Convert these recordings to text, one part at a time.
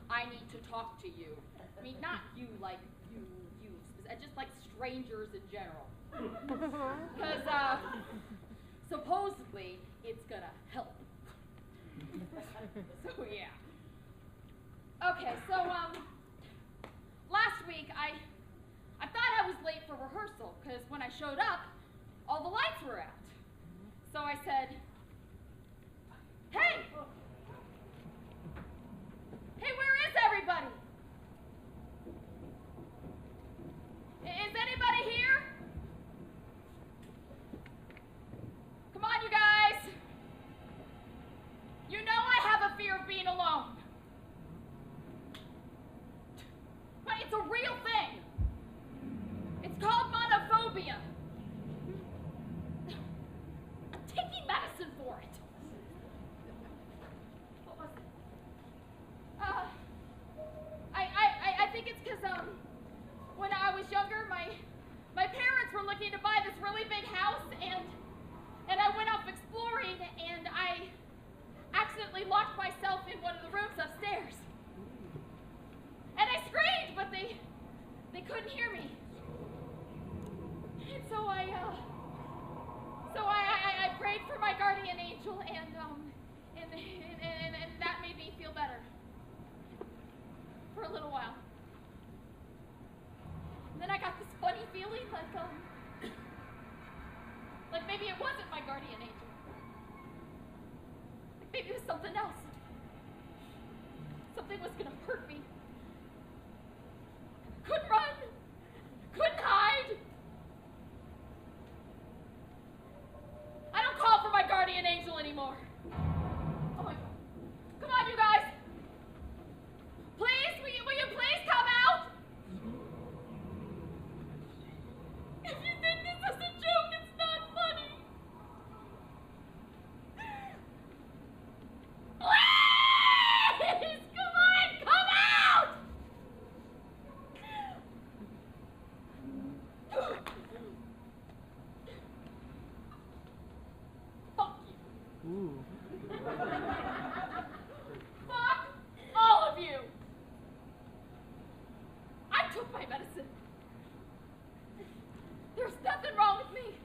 I need to talk to you. I mean, not you, like you, just like strangers in general. Because supposedly it's gonna help. So yeah. Okay, so last week I thought I was late for rehearsal because when I showed up, all the lights were out. So I said, "Hey! Hey, where is everybody? Is anybody here? Come on, you guys. You know I have a fear of being alone. But it's a real thing. It's called monophobia. I'm taking medicine for it. What was it? I think it's because, when I was younger, my parents were looking to buy this really big house, and I went off exploring, and I accidentally locked myself in one of the rooms upstairs. And I screamed, but they couldn't hear me. And so I prayed for my guardian angel, and that made me feel better. For a little while. And then I got this funny feeling like maybe it wasn't my guardian angel. Like maybe it was something else. Something was gonna hurt me. Couldn't run. Couldn't hide. I don't call for my guardian angel anymore. Oh my God. Come on, you guys. Please, will you please come out? If you think this is a joke, it's not funny. Please, come on, come out! Fuck you. Ooh. Fuck all of you. I took my medicine. There's nothing wrong with me.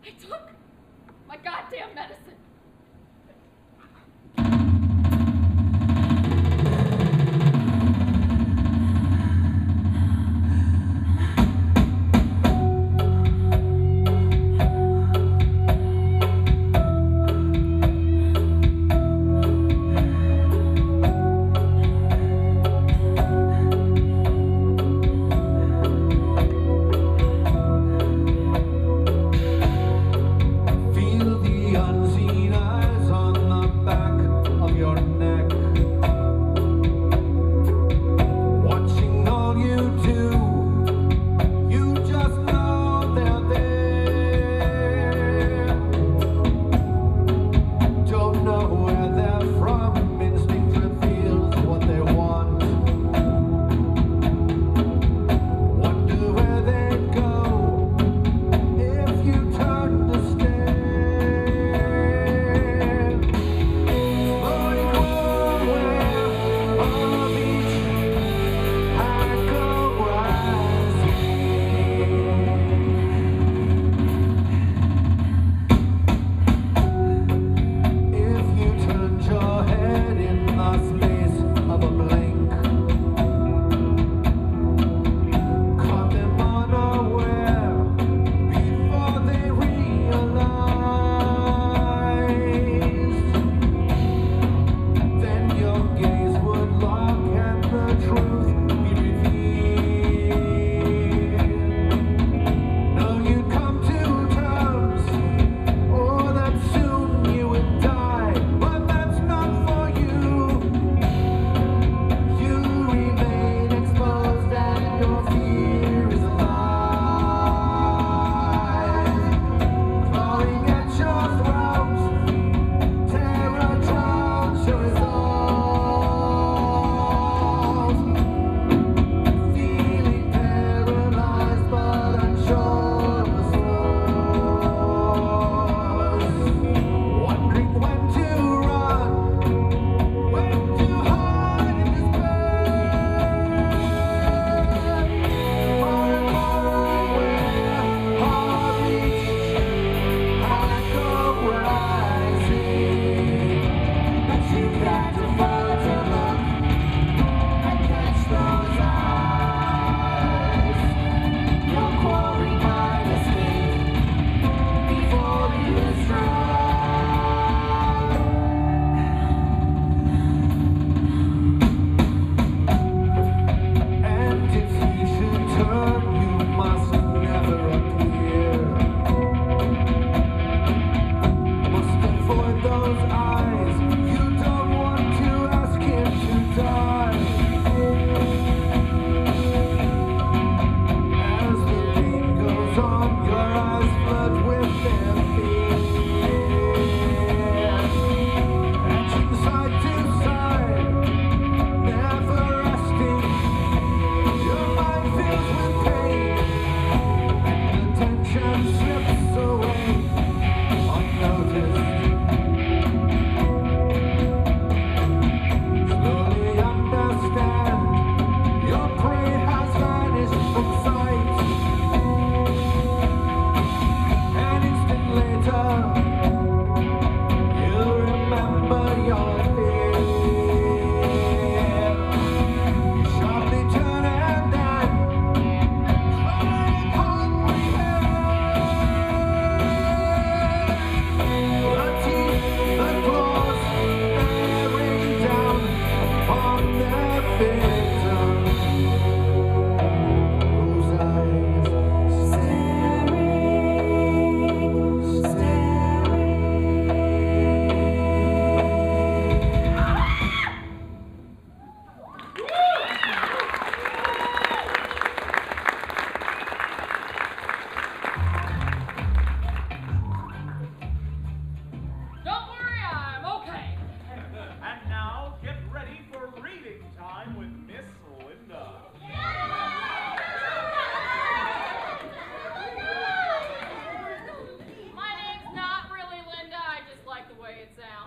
I took my goddamn medicine. Feel the unseen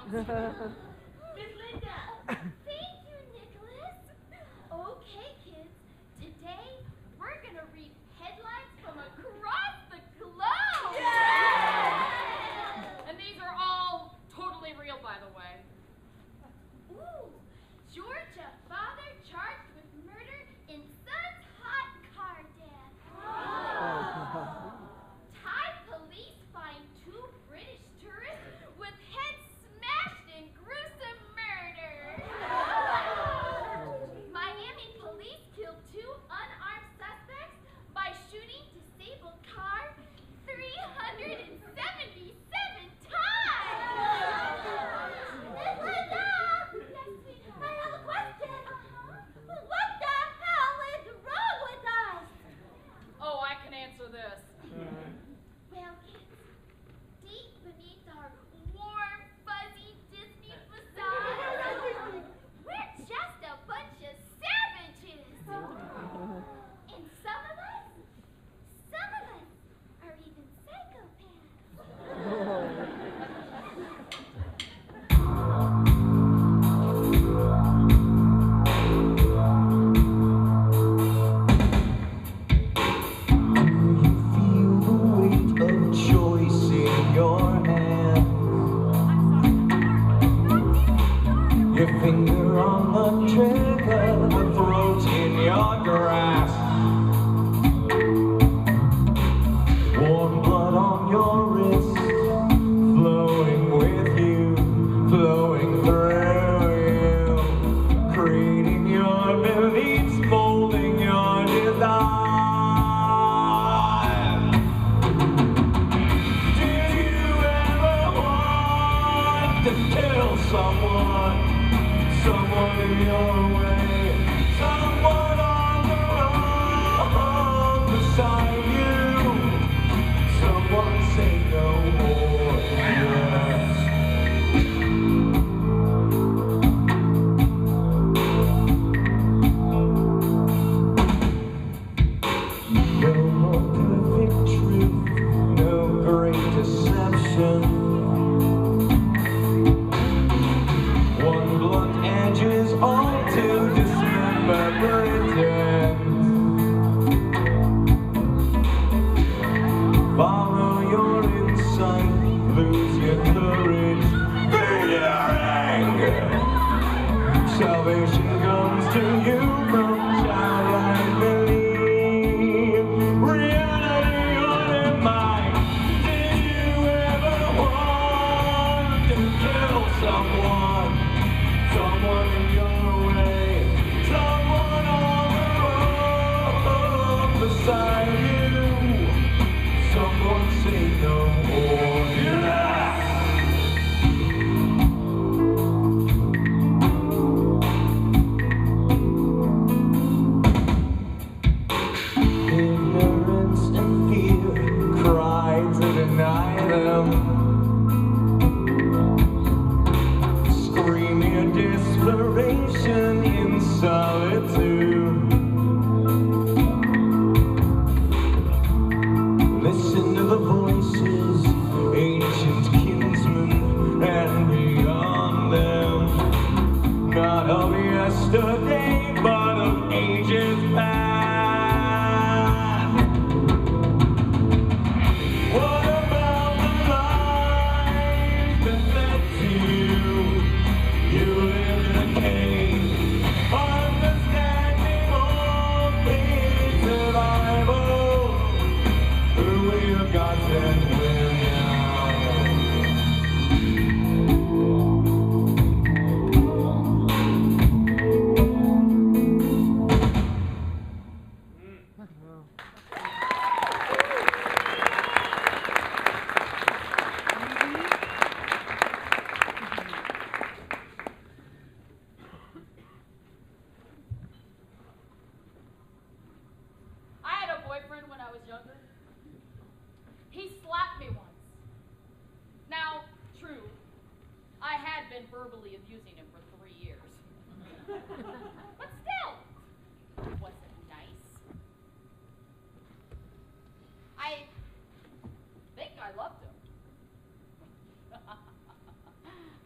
Miss Linda. Thank you, Nicholas. Okay, kids. Today, we're going to read headlines from across the globe. And these are all totally real, by the way. Ooh, Georgia father charged with murder in son's hot car death. Oh. Thai police find 2 British tourists with heads smashed in gruesome murder. Miami police killed 2 unarmed suspects by shooting disabled car 377 times. Linda! Yes, sweetheart. I have a question. What the hell is wrong with us? Oh, I can answer this. Well, kids, deep beneath our warm, fuzzy Disney facade, we're just a bunch of savages. And some of us are even psychopaths. Feel the weight of choice in your hand. Your finger on the trigger, the throat in your grasp. Warm blood on your wrist, flowing with you, flowing through you, creating your beliefs, molding your desire. Did you ever want to kill someone in your way, someone on the road beside you, someone say no more, yes. No more perfect truth, no great deception. One blunt edge is all to dismember pretend. Follow your insight, lose your courage, feed your anger. Salvation comes to you from childlike belief. Reality on your mind. Did you ever want to kill someone? Someone in your way, someone on the road beside you, someone say no more, yes! solitude. Listen to the voices, ancient kinsmen, and beyond them. Not of yesterday, but of ages past. What about the life that led to you? You lived in a cave, understanding all things survival. Who were your gods and where now? I had a boyfriend when I was younger. He slapped me once. Now, true, I had been verbally abusing him for 3 years. But still, was it nice? I think I loved him.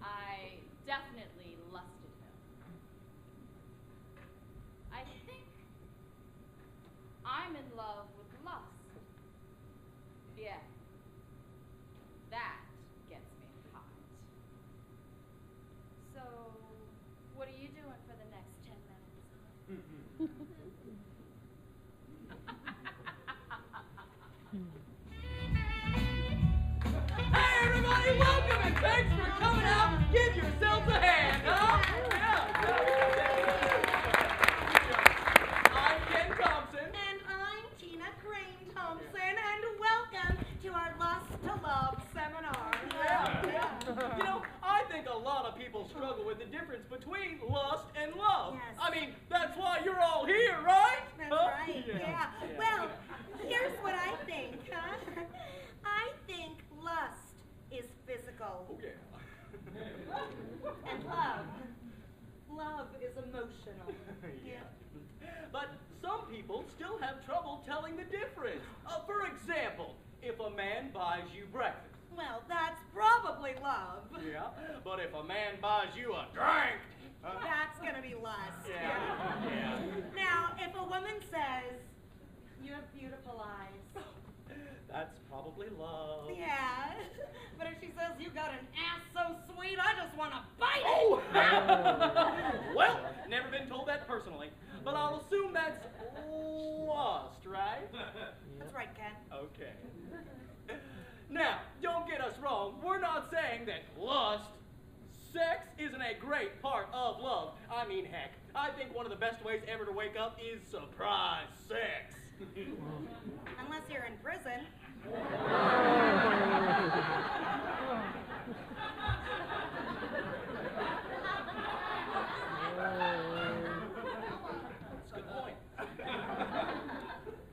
I definitely lusted him. I think I'm in love with lust. Yeah. That gets me hot. So, what are you doing for the next 10 minutes? Hey everybody, welcome and thanks for coming out. Give yourselves a hand, huh? I'm Ken Thompson. And I'm Tina Crane Thompson, and welcome to our Lust to Love seminar. Yeah. You know, I think a lot of people struggle with the difference between lust and love. Yes. I mean, that's why you're all here, right? That's Huh? right, yeah. Well, here's what I think, huh? I think lust is physical, Oh, yeah. and love is emotional. Yeah. But some people still have trouble telling the difference. For example, if a man buys you breakfast. Well, that's probably love. Yeah. But if a man buys you a drink. That's gonna be lust. Yeah. Now, if a woman says, "You have beautiful eyes," That's probably love. yeah. But if she says, "You got an ass so sweet, I just want to bite it," Oh! Well, never been told that personally, but I'll assume that's lust, right? That's right, Ken. Okay. Now, don't get us wrong. We're not saying that lust, sex, isn't a great part of love. I mean, heck, I think one of the best ways ever to wake up is surprise sex. Unless you're in prison. That's a good point.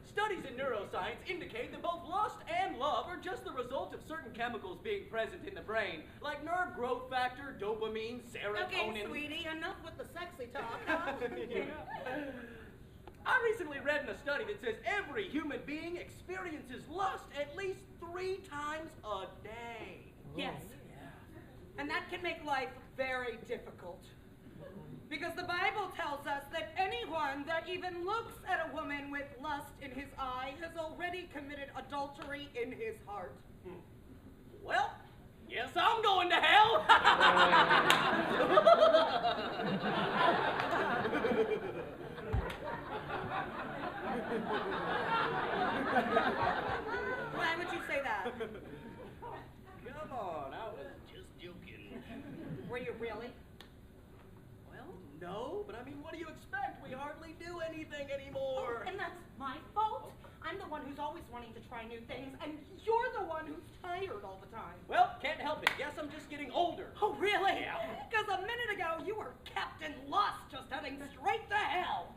Studies in neuroscience indicate that both lust and love are just the result of certain chemicals being present in the brain, like nerve growth factor, dopamine, serotonin. Okay, sweetie, enough with the sexy talk, huh? Yeah. I recently read in a study that says every human being experiences lust at least 3 times a day. Yes. And that can make life very difficult. Because the Bible tells us that anyone that even looks at a woman with lust in his eye has already committed adultery in his heart. Well, guess I'm going to hell. Why would you say that? Come on, I was just joking. Were you really? Well, no, but I mean, what do you expect? We hardly do anything anymore. And that's my fault. I'm the one who's always wanting to try new things, and you're the one who's tired all the time. Well, can't help it. Guess I'm just getting older. Oh, really? Yeah. Because a minute ago, you were Captain Lust, just heading straight to hell.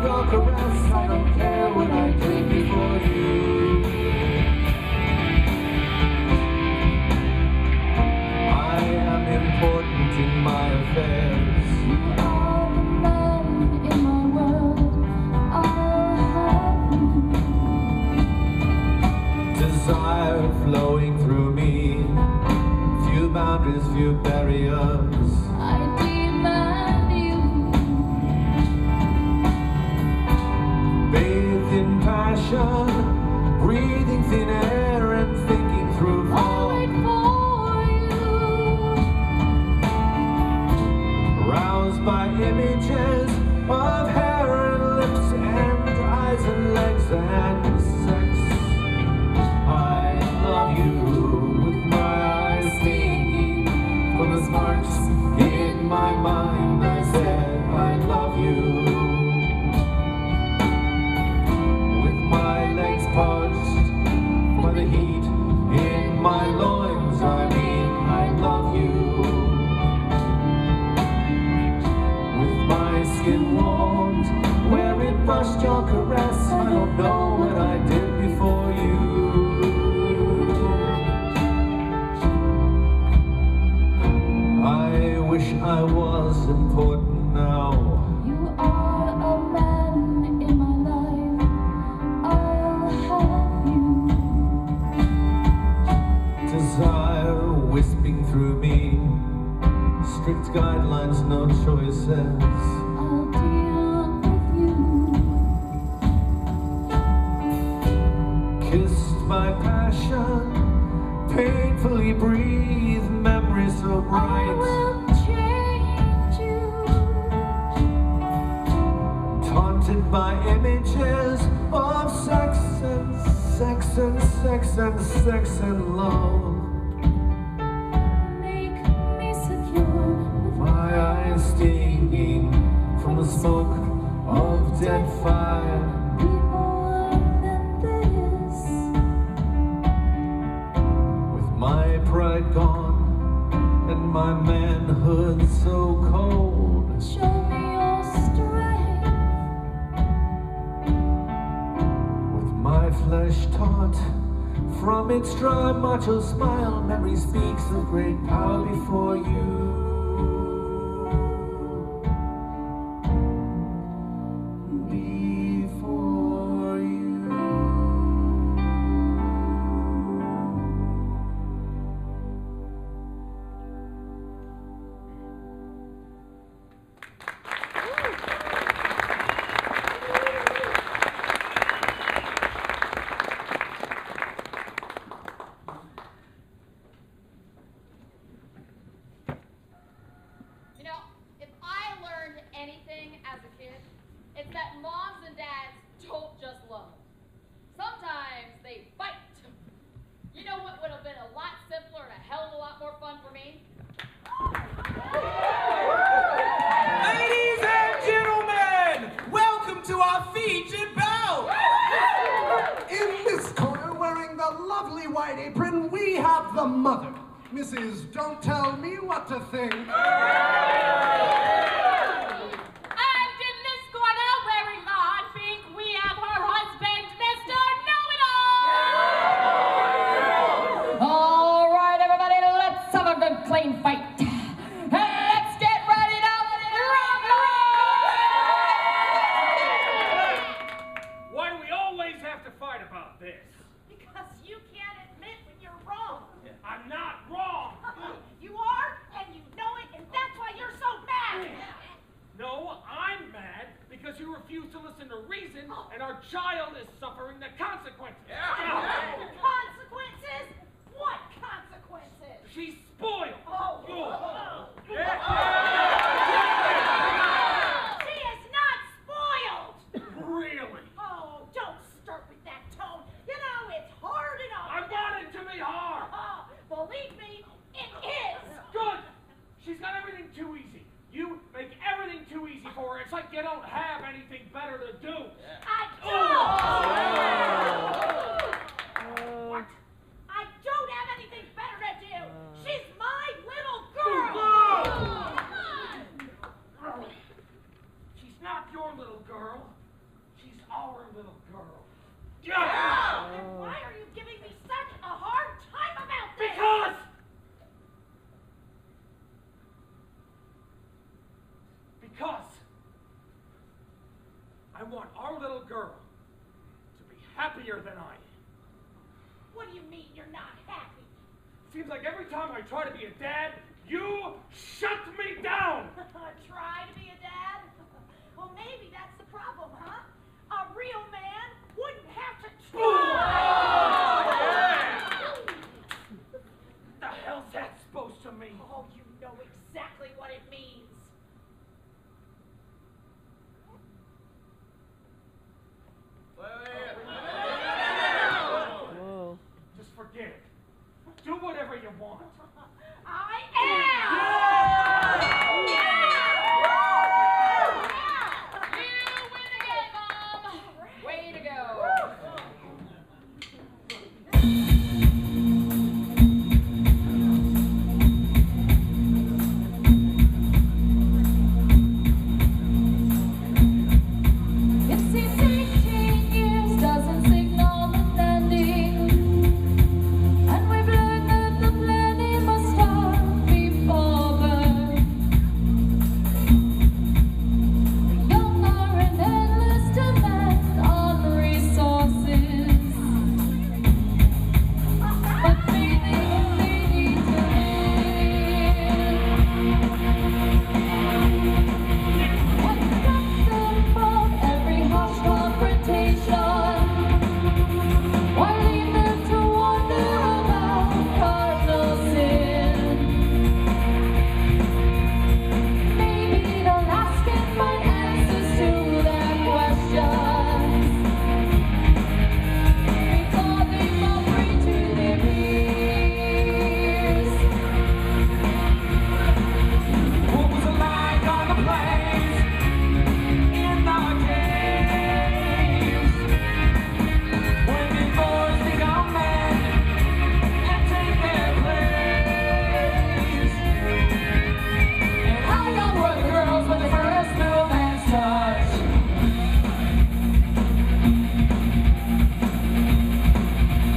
your caress. I don't care what I did before you. I am important in my affairs. You are the man in my world. I'll have you. Desire flowing through me. Few boundaries, few barriers. I demand you. Bathed in passion, breathing thin air and thinking through I'll fog. wait for you. Roused by images of hair and lips and eyes and legs and sex. I love you with my eyes stinging from the sparks in my mind. I said I love you with my legs parched by the heat in my loins. I mean I love you with my skin warmed where it brushed your caress. I don't know what I did before you. I wish I was important now. You are a man in my life. I'll have you. Desire wisping through me. Strict guidelines, no choices. I'll deal with you. Kissed by passion, painfully breathe memories so I bright. will change you. Taunted by images of sex and sex and sex and sex and love. Make me secure with My eyes stinging from the smoke of dead fire. be more than this. With my pride gone and my manhood so cold. Show me your strength. With my flesh taut from its dry macho smile, memory speaks of great power before you. Before you. You know, if I learned anything as a kid, it's that moms and dads don't just love. Sometimes they fight. You know what would have been a lot simpler and a hell of a lot more fun for me? Ladies and gentlemen, welcome to our featured bout. In this corner, wearing the lovely white apron, we have the mother. Mrs. Don't Tell Me What to Think. And in this corner, wearing the hot pink, we have her husband, Mr. Know-It-All. All right, everybody, let's have a good clean fight. And let's get ready to rumble! Why do we always have to fight about this? Because you can't admit when you're wrong. I'm not wrong. You are, and you know it, and that's why you're so mad. No, I'm mad because you refuse to listen to reason and our child is suffering the consequences. Consequences? What consequences? She's spoiled. Oh. Ugh. She is not spoiled. Really? Oh, don't start with that tone. You know, it's hard enough. I want it to be hard. Oh, believe me, it is. Good. She's got everything too easy. You make everything too easy for her. It's like you don't have anything better to do. I do. little girl. And why are you giving me such a hard time about this? Because I want our little girl to be happier than I am. What do you mean you're not happy? Seems like every time I try to be a dad, you shut me down! Try to be a dad? Well, maybe that's the problem, huh? A real man wouldn't have to try. What the hell's that supposed to mean? Oh, you know exactly what it means. Just forget it. Do whatever you want. I am! You win again, Mom. Way to go. It seems 18 years doesn't signal an ending, and we've learned that the planning must start before birth. Young are an endless demand on resources, but feeling they need to live. What stops them from every harsh confrontation? Why leave them to wonder about cardinal sin? Maybe they'll ask and find answers to their questions before they fall prey to their fears. What was it like on the plains, in the caves, when the boys become men and take their place? And how young were the girls when the first movements touched?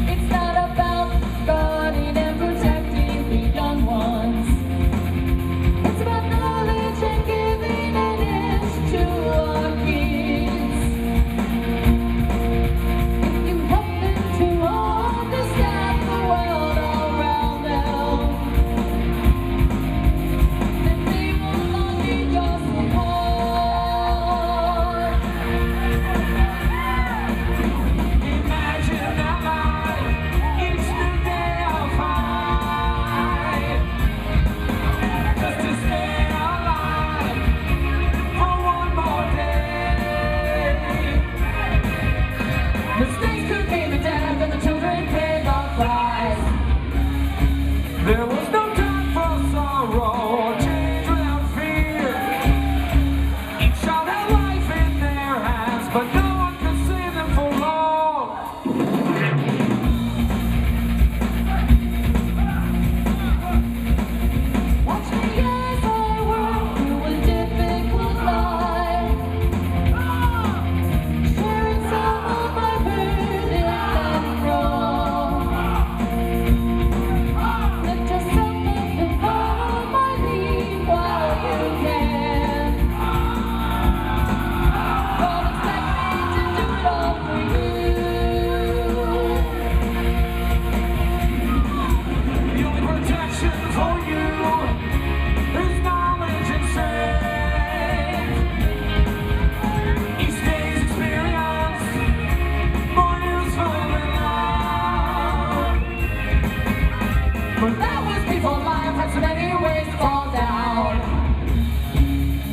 It's not about guarding and protecting the young ones. It's about knowledge and giving an edge to our kids. If you help them to understand the world around them, then they will not need your support. Imagine that life, each new day I'll fight, just to stay alive for one more day. Mistakes could mean the death and the children paid the price. There was no time for sorrow or change without fear. Each child had life in their hands, but no one could save them for long. Watch me as I work through a difficult life, sharing some of my burdens and wrong. Lift yourself up and follow my lead while you can. Don't expect me to do it all for you. The only protection for you is knowledge and strength. Each day's experience more useful than love. But that was before life had so many ways to fall down.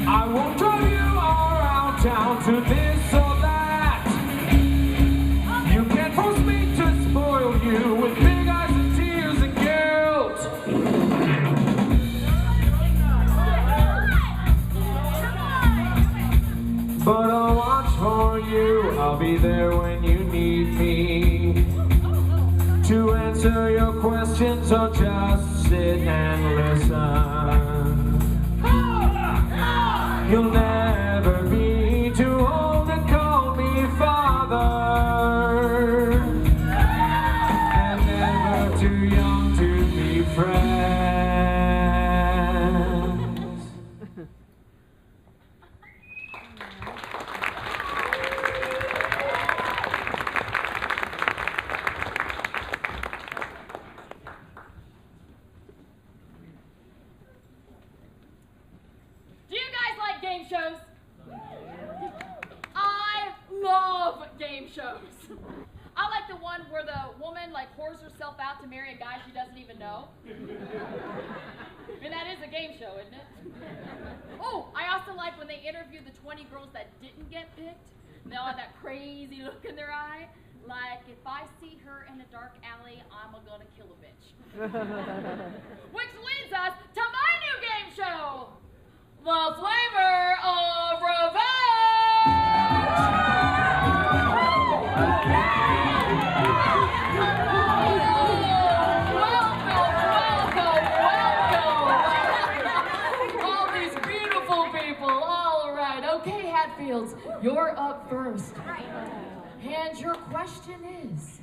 I won't drive you around town to this or that. You can't force me to spoil you with big eyes and tears and guilt. But I'll watch for you, I'll be there when you need me, to answer your questions or just sit and listen. You'll never be too old to call me father. game shows. I like the one where the woman like whores herself out to marry a guy she doesn't even know. And that is a game show, isn't it? Oh, I also like when they interview the 20 girls that didn't get picked. And they all have that crazy look in their eye. Like, if I see her in a dark alley, I'm gonna kill a bitch. Which leads us to my new game show, The Flavor of Welcome. All these beautiful people. All right. Okay, Hatfields, you're up first. And your question is,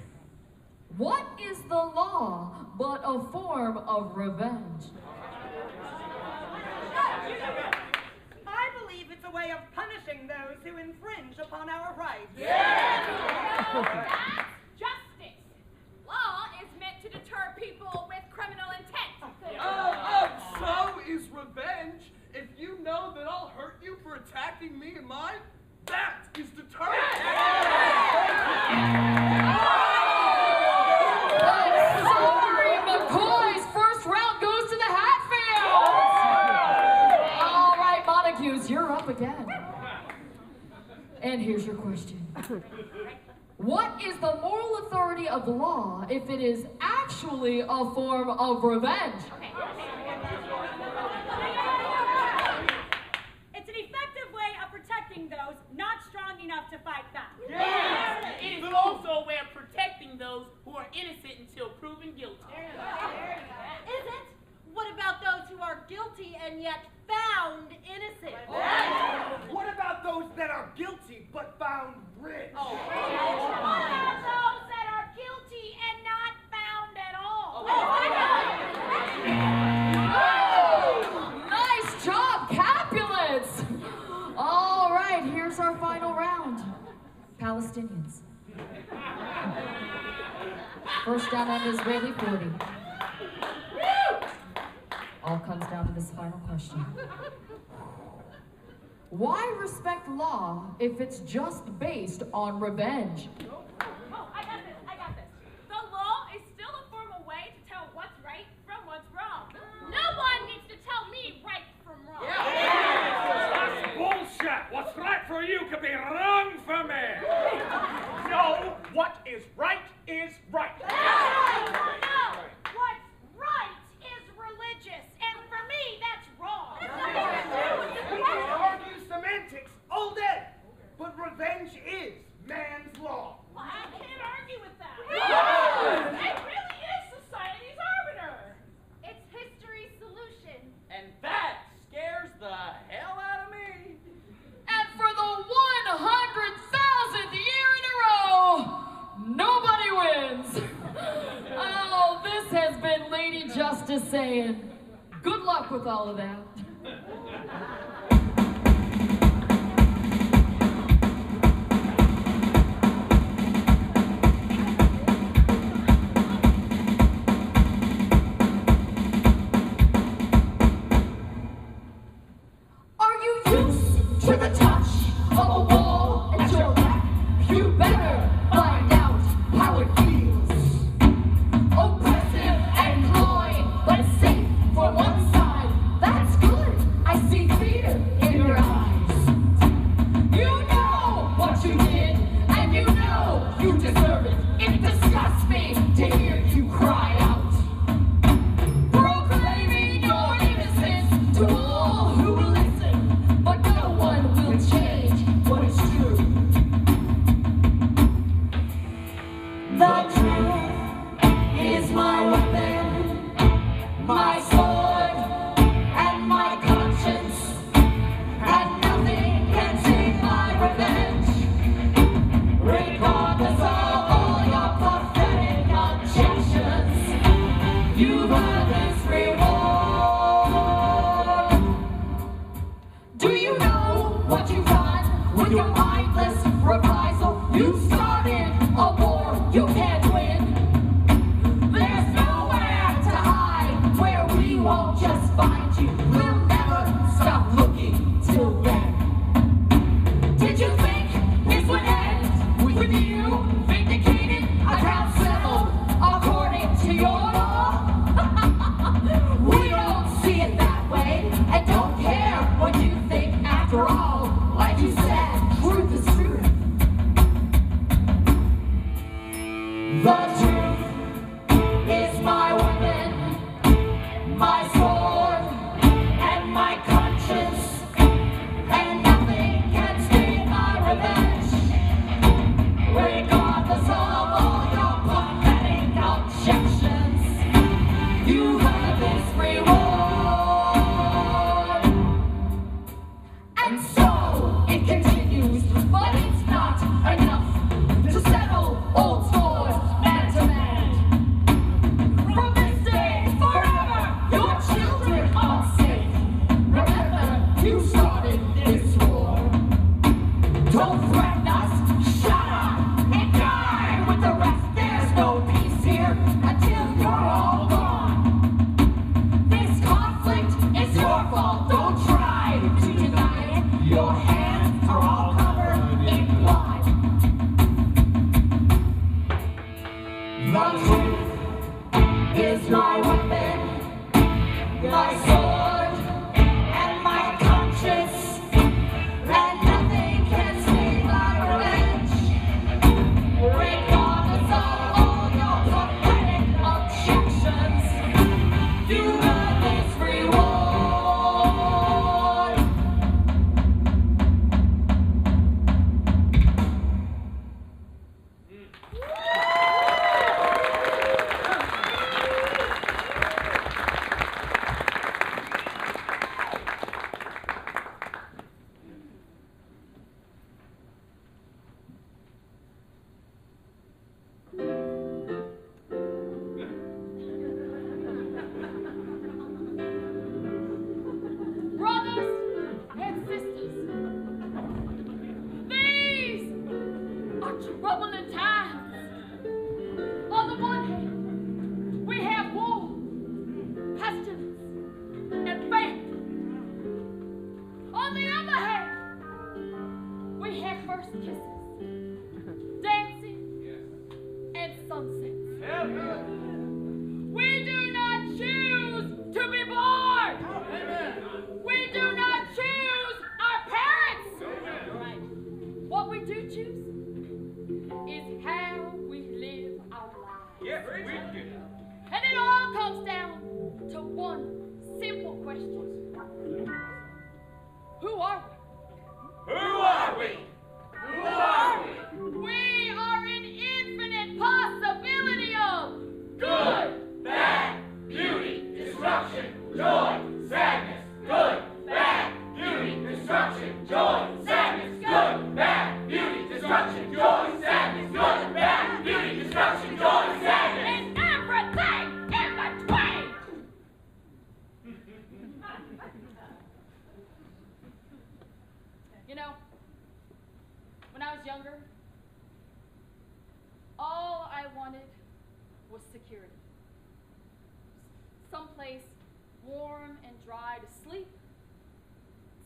what is the law but a form of revenge? I believe it's a way of punishing those who infringe upon our rights. That's justice. Law is meant to deter people with criminal intent. So is revenge. If you know that I'll hurt you for attacking me and mine, that is deterrent. Sorry, McCoy's first round goes to the Hatfields. All right, Montagues, you're up again. And here's your question. What is the moral authority of the law if it is actually a form of revenge? It's an effective way of protecting those not strong enough to fight back. It is also a way of protecting those who are innocent until proven guilty. Is it? What about those who are guilty and yet found innocent? What about those that are guilty but found rich? What about those that are guilty and not found at all? Nice job, Capulets! All right, here's our final round. Palestinians. First down on Israeli 40. All comes down to this final question. Why respect law if it's just based on revenge? Oh, I got this. The law is still a formal way to tell what's right from what's wrong. No one needs to tell me right from wrong. That's bullshit. What's right for you could be wrong for me. No, what is right is right. No. What's right is religious, and for me, that's wrong. We can argue semantics all day, but revenge is man's law. Well, I can't argue with that. It really is society's arbiter. It's history's solution. And that scares the hell out of me. And for the 100,000th year in a row, nobody wins. Oh, this has been Lady Justice saying, good luck with all of that. Are you used to the touch of a wall at your back? You better find out how it feels. Oppressive and clawing, but safe for one side. That's good. I see fear. with you, vindicated, account settled, according to your law. We don't see it that way, and don't care what you think after all. Like you said, truth is truth. The truth is my weapon, my sword, and my conscience, and nothing can stay my revenge. Regardless of all your pathetic objections, you have this reward. And so it continues, but it's not enough to settle old scores man to man. From this day forever, your children are safe. Remember, you started this war. Don't threaten us, shut up and die with the rest. There's no peace here until you're all gone. This conflict is your fault, don't try to deny it. Your hands are all covered in blood. The truth is my weapon, my sword, and my conscience, and nothing can stay my revenge. Regardless of all your pathetic objections, you have this reward. Brothers and sisters, these are troubling times. On the one hand, we have war, pestilence, and famine. On the other hand, we have first kisses, dancing, and sunsets. We do not choose to be born. We do not choose our parents. What we do choose is how we live our lives. And it all comes down to one simple question. Who are we? Who are we? Who are we? We are an infinite possibility of Good, bad, beauty, destruction, joy, sadness. Good, bad, beauty, destruction, joy, sadness. Good, bad, beauty, destruction, joy, sadness. Good, bad, beauty, destruction, joy, sadness. and everything in between. You know, when I was younger, all I wanted was security. Someplace warm and dry to sleep,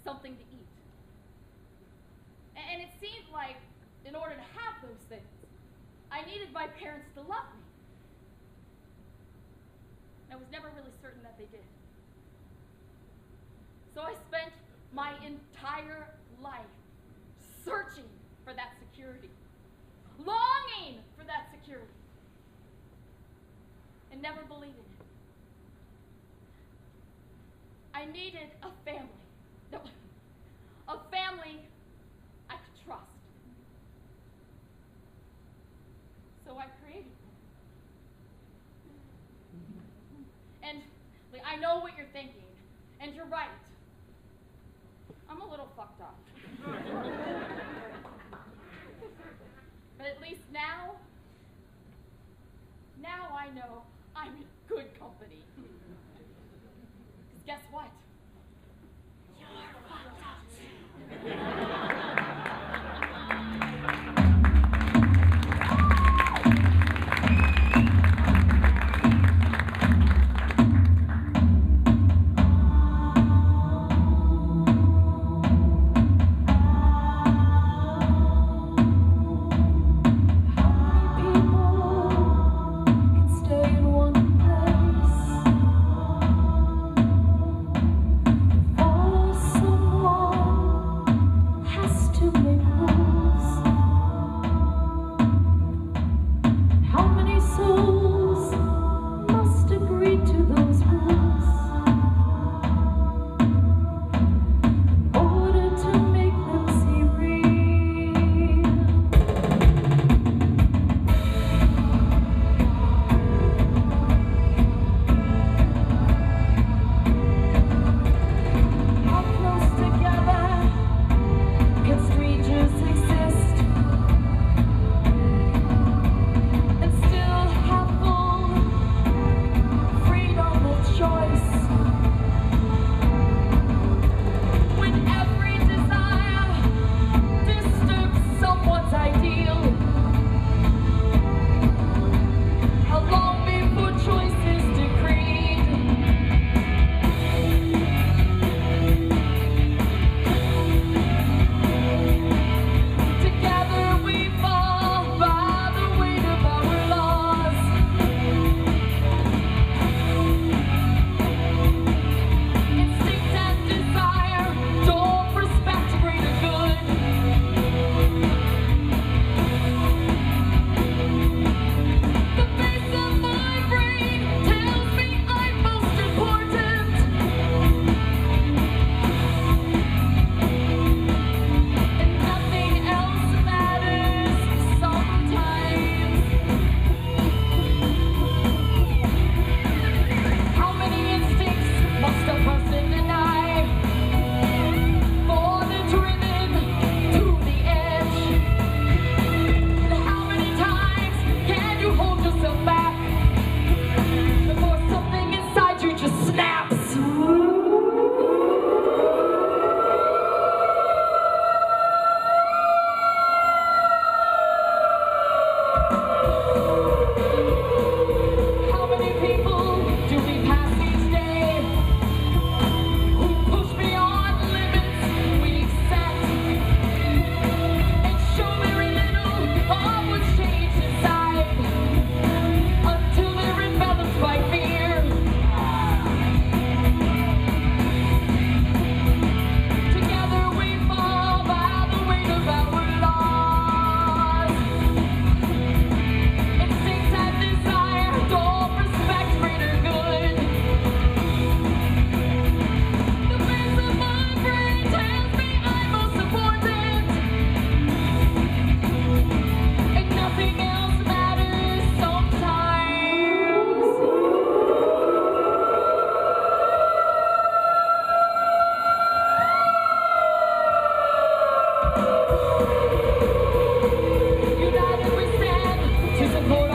something to eat. And it seemed like in order to have those things, I needed my parents to love me. I was never really certain that they did. So I spent my entire life searching for that security, longing for that security, and never believing it. I needed a family. No, a family I could trust. So I created one. And like, I know what you're thinking, and you're right. I'm a little fucked up. But at least now I know I'm in good company. Because guess what? You're fucked up to support